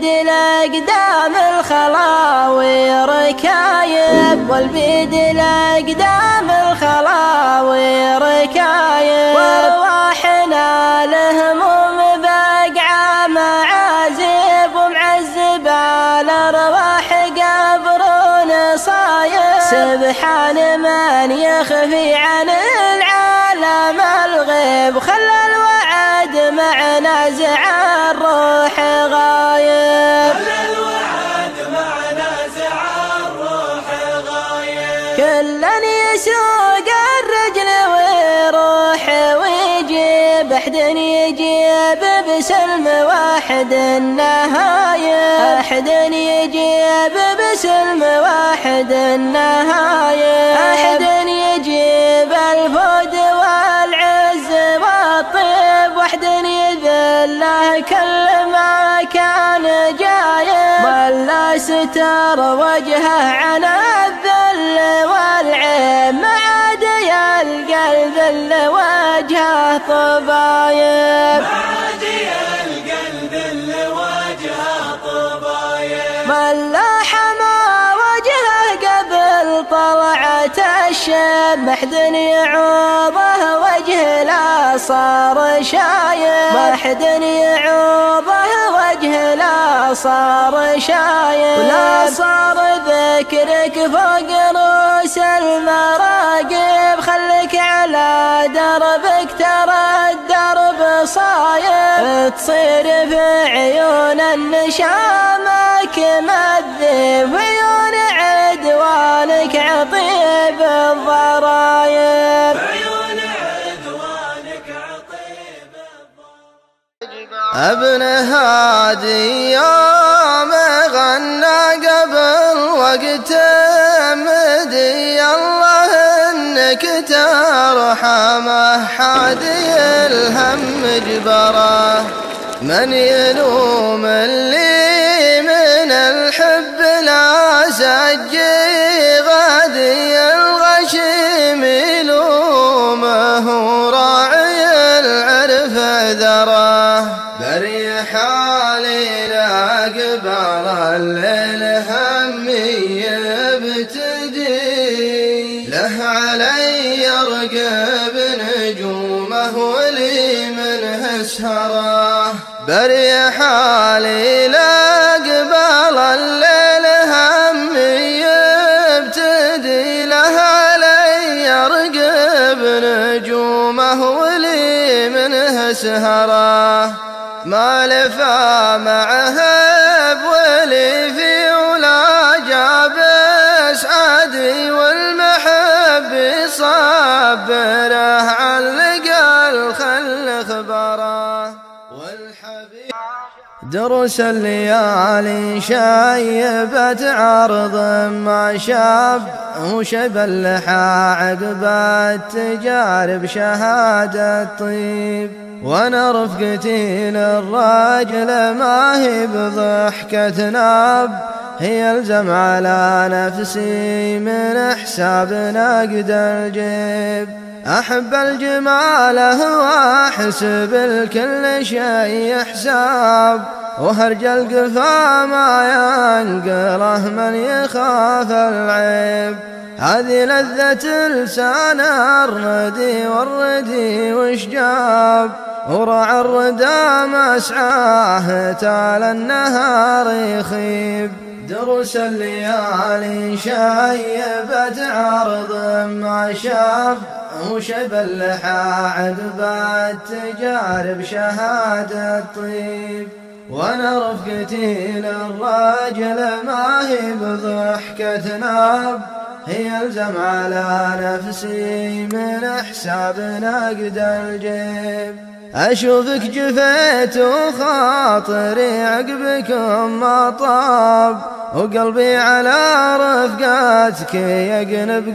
والبيد لأقدام الخلاوي ركايب، والبيد لأقدام الخلاوي ركايب، وارواحنا لهموم بقعة معازب، ومعذب على ارواح قبر صايب. سبحان من يخفي عن العالم الغيب، خلى الوعد مع نازع الروح غايب، خلى الوعد مع نازع الروح غايب. كلا يسوق الرجل ويروح ويجيب، احد يجيب بسلم واحد النهاية، احد يجيب بسلم واحد النهاية، احد يجيب الفود والعز والطيب، واحد يذله كل ما كان جايب، ولا ستر وجهه عن الذل والعيب، ما عاد يلقى الذل وجهه طبايب، ما عاد يلقى الذل وجهه طبايب. ملاح ما وجهه قبل طلعة الشب، محد يعوضه وجه لا صار شايب، محد يعوضه وجه لا صار شايب، ولا صار ذكرك فوق رؤوس المراقب، خليك على دربك ترى الدرب صايب، تصير في عيون النشامك مذب، وعيون عدوانك عطيب الضرايب، عيون عدوانك عطيب الضرايب. ابن هادي يوم غنى قبل وقت مدي، الله انك ترحمه حادي الهم جبره، من يلوم اللي من الحب لا سجي، غادي الغشيم يلومه راعي العرف ذره، بري حالي لا قبل الليل همي يبتدي، له علي يرقب نجومه ولي منه سهره، بري حالي لا قبل الليل همي يبتدي، له علي يرقب نجومه ولي منه سهره، ما لفى معه بولي في ولا جاب اسعدي، والمحب صبره علق الخل خبره، والحبيب دروس الليالي شيبت عرض ما شاب، وشب اللحى عقب التجارب شهادة طيب، وانا رفقتي للراجل ما هي بضحكة ناب، هي الزم على نفسي من حساب نقد الجيب، أحب الجمال وأحسب الكل شيء حساب، وهرج القفا ما ينقله من يخاف العيب، هذه لذة لسان الردي والردي وشجاب، ورع الردى مسعاه تال النهار يخيب، دروس الليالي شيبت عرض ما شاف، وشب اللحى عقب التجارب شهادة طيب، وانا رفقتي للراجل ما هي بضحكة ناب، هي الزم على نفسي من حساب نقد الجيب، أشوفك جفيت وخاطري عقبكم ما طاب، وقلبي على رفقاتك يقنب